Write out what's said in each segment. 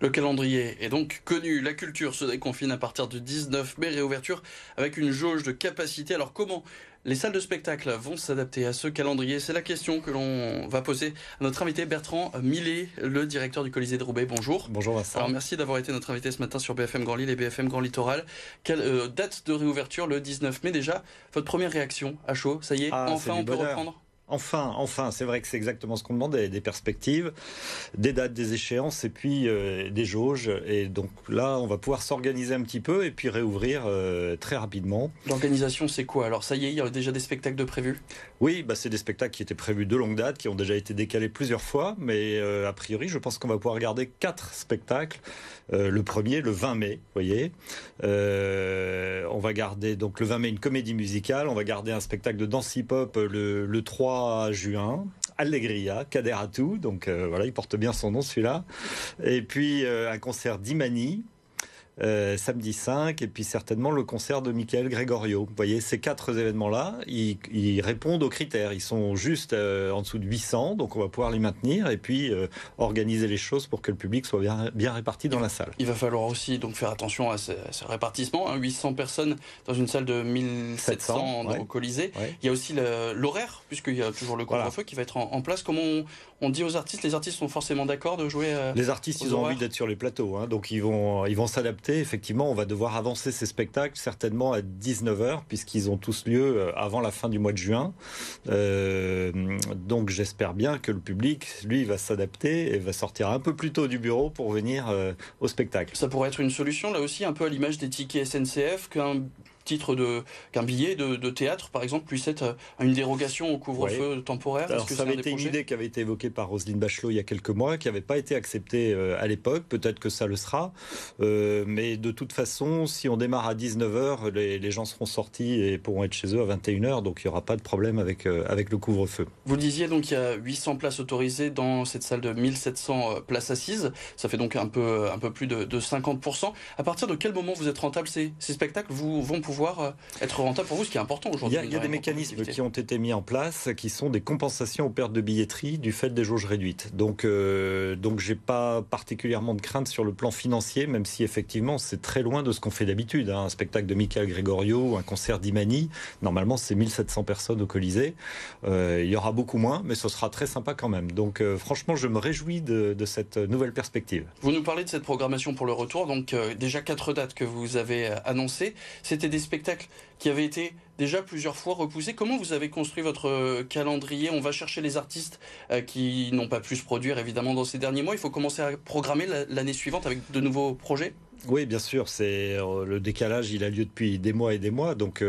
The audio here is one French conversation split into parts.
Le calendrier est donc connu. La culture se déconfine à partir du 19 mai, réouverture avec une jauge de capacité. Alors comment les salles de spectacle vont s'adapter à ce calendrier? C'est la question que l'on va poser à notre invité Bertrand Millet, le directeur du Colisée de Roubaix. Bonjour. Bonjour Vincent. Alors merci d'avoir été notre invité ce matin sur BFM Grand Lille et BFM Grand Littoral. Quelle date de réouverture le 19 mai déjà? Votre première réaction à chaud? Ça y est, enfin on peut reprendre? Enfin, c'est vrai que c'est exactement ce qu'on demandait, des perspectives, des dates, des échéances et puis des jauges. Et donc là, on va pouvoir s'organiser un petit peu et puis réouvrir très rapidement. L'organisation, c'est quoi? Alors ça y est, il y a déjà des spectacles de prévus? Oui, c'est des spectacles qui étaient prévus de longue date, qui ont déjà été décalés plusieurs fois, mais a priori, je pense qu'on va pouvoir regarder 4 spectacles. Le premier, le 20 mai, vous voyez. On va garder donc le 20 mai une comédie musicale, on va garder un spectacle de danse hip-hop le 3 juin, Allegria, Kader Atou, donc voilà, il porte bien son nom celui-là. Et puis un concert d'Imani, samedi 5, et puis certainement le concert de Michael Gregorio. Vous voyez, ces 4 événements-là, ils répondent aux critères. Ils sont juste en dessous de 800, donc on va pouvoir les maintenir et puis organiser les choses pour que le public soit bien réparti dans la salle. Il va falloir aussi donc faire attention à ce répartissement. 800 personnes dans une salle de 1700 au Colisée. Ouais. Il y a aussi l'horaire, puisqu'il y a toujours le couvre-feu qui va être en place. Comment on dit aux artistes? Les artistes sont forcément d'accord de jouer Les artistes, ils ont envie d'être sur les plateaux, hein, donc ils vont s'adapter. Effectivement, on va devoir avancer ces spectacles certainement à 19h puisqu'ils ont tous lieu avant la fin du mois de juin. Donc j'espère bien que le public, lui, va s'adapter et va sortir un peu plus tôt du bureau pour venir au spectacle. Ça pourrait être une solution, là aussi, un peu à l'image des tickets SNCF, qu'un billet de théâtre, par exemple, puisse être une dérogation au couvre-feu temporaire. Alors, ça avait été une idée qui avait été évoquée par Roselyne Bachelot il y a quelques mois, qui n'avait pas été acceptée à l'époque. Peut-être que ça le sera. Mais de toute façon, si on démarre à 19h, les gens seront sortis et pourront être chez eux à 21h. Donc, il n'y aura pas de problème avec le couvre-feu. Vous le disiez, donc, il y a 800 places autorisées dans cette salle de 1700 places assises. Ça fait donc un peu plus de 50%. À partir de quel moment vous êtes rentable? Ces spectacles vont pouvoir être rentable pour vous, ce qui est important aujourd'hui. Il y a des mécanismes qui ont été mis en place qui sont des compensations aux pertes de billetterie du fait des jauges réduites. Donc j'ai pas particulièrement de crainte sur le plan financier, même si effectivement c'est très loin de ce qu'on fait d'habitude. Un spectacle de Michael Gregorio, un concert d'Imani, normalement c'est 1700 personnes au Colisée. Il y aura beaucoup moins, mais ce sera très sympa quand même. Donc franchement, je me réjouis de cette nouvelle perspective. Vous nous parlez de cette programmation pour le retour, donc déjà 4 dates que vous avez annoncées. C'était des spectacles qui avaient été déjà plusieurs fois repoussés. Comment vous avez construit votre calendrier? On va chercher les artistes qui n'ont pas pu se produire évidemment dans ces derniers mois. Il faut commencer à programmer l'année suivante avec de nouveaux projets? Oui, bien sûr, le décalage, il a lieu depuis des mois et des mois. Donc,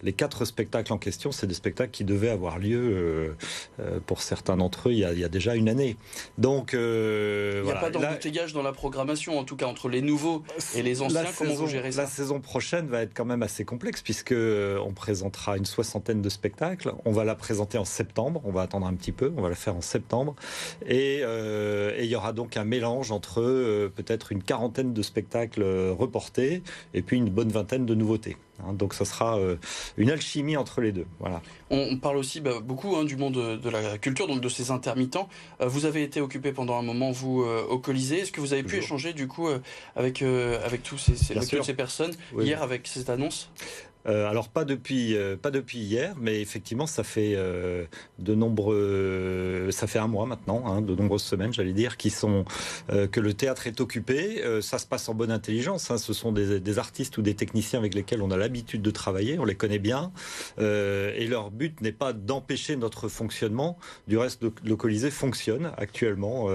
les 4 spectacles en question, c'est des spectacles qui devaient avoir lieu, pour certains d'entre eux, il y a déjà une année. Donc, il n'y a pas d'embouteillage dans la programmation, en tout cas, entre les nouveaux et les anciens. Comment vous gérez ça? La saison prochaine va être quand même assez complexe, puisque on présentera une 60aine de spectacles. On va la présenter en septembre. On va attendre un petit peu. On va la faire en septembre. Et il y aura donc un mélange entre peut-être une 40aine de spectacles reportés et puis une bonne vingtaine de nouveautés. Donc ça sera une alchimie entre les deux. Voilà. On parle aussi beaucoup du monde de la culture, donc de ces intermittents. Vous avez été occupé pendant un moment, vous, au Colisée. Est-ce que vous avez pu échanger du coup avec toutes ces personnes hier avec cette annonce? Alors pas depuis hier, mais effectivement ça fait ça fait un mois maintenant, de nombreuses semaines, j'allais dire, que le théâtre est occupé. Ça se passe en bonne intelligence. Ce sont des artistes ou des techniciens avec lesquels on a l'habitude de travailler, on les connaît bien, et leur but n'est pas d'empêcher notre fonctionnement. Du reste, le Colisée fonctionne actuellement,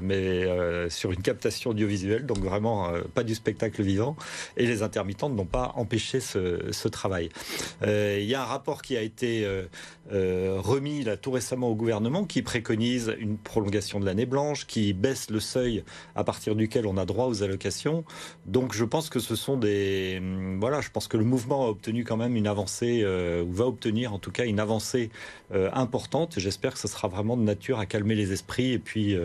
mais sur une captation audiovisuelle, donc vraiment pas du spectacle vivant. Et les intermittents n'ont pas empêché ce travail. Il y a un rapport qui a été remis là, tout récemment au gouvernement qui préconise une prolongation de l'année blanche, qui baisse le seuil à partir duquel on a droit aux allocations. Donc je pense que je pense que le mouvement a obtenu quand même une avancée, ou va obtenir en tout cas une avancée importante. J'espère que ce sera vraiment de nature à calmer les esprits et puis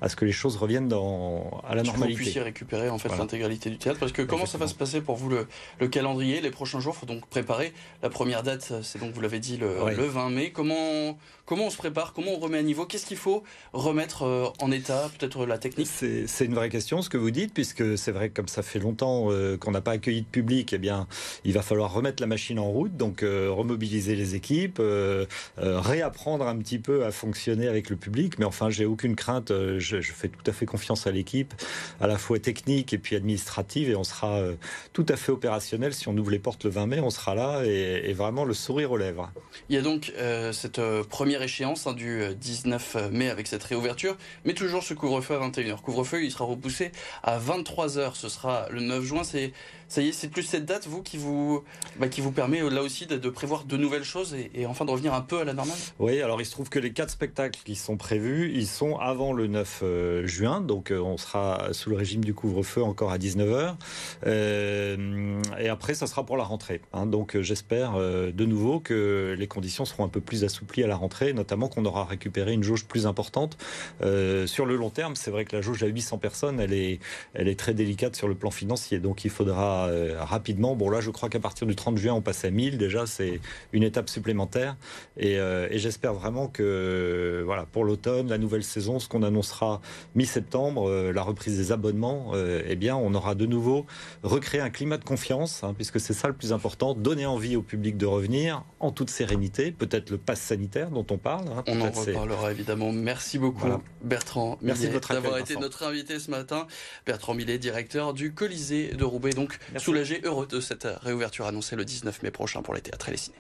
à ce que les choses reviennent à la normalité. Que vous puissiez récupérer en fait l'intégralité du théâtre, parce que comment ça va se passer pour vous le calendrier les prochains jours? jours, il faut donc préparer. La première date, c'est donc, vous l'avez dit, le 20 mai. Comment on se prépare? Comment on remet à niveau? Qu'est-ce qu'il faut remettre en état? Peut-être la technique? C'est une vraie question ce que vous dites, puisque c'est vrai que comme ça fait longtemps qu'on n'a pas accueilli de public, eh bien, il va falloir remettre la machine en route, donc remobiliser les équipes, réapprendre un petit peu à fonctionner avec le public. Mais enfin, j'ai aucune crainte, je fais tout à fait confiance à l'équipe, à la fois technique et puis administrative, et on sera tout à fait opérationnel. Si on ouvre les portes le 20 mai, on sera là et vraiment le sourire aux lèvres. Il y a donc cette première échéance du 19 mai avec cette réouverture, mais toujours ce couvre-feu à 21h. Couvre-feu, il sera repoussé à 23h, ce sera le 9 juin. Ça y est, c'est plus cette date, vous, qui vous permet là aussi de prévoir de nouvelles choses et enfin de revenir un peu à la normale? Oui, alors il se trouve que les 4 spectacles qui sont prévus, ils sont avant le 9 juin, donc on sera sous le régime du couvre-feu encore à 19h. Et après, ça sera pour la rentrée. Donc j'espère de nouveau que les conditions seront un peu plus assouplies à la rentrée, notamment qu'on aura récupéré une jauge plus importante. Sur le long terme, c'est vrai que la jauge à 800 personnes, elle est très délicate sur le plan financier, donc il faudra rapidement. Bon, là, je crois qu'à partir du 30 juin, on passe à 1000. Déjà, c'est une étape supplémentaire. Et j'espère vraiment que, voilà, pour l'automne, la nouvelle saison, ce qu'on annoncera mi-septembre, la reprise des abonnements, eh bien, on aura de nouveau recréé un climat de confiance, puisque c'est ça le plus important, donner envie au public de revenir en toute sérénité. Peut-être le pass sanitaire dont on parle. On en reparlera évidemment. Merci beaucoup, voilà. Bertrand Merci Millet, d'avoir été notre invité ce matin. Bertrand Millet, directeur du Colisée de Roubaix. Donc, soulagé, heureux de cette réouverture annoncée le 19 mai prochain pour les théâtres et les ciné.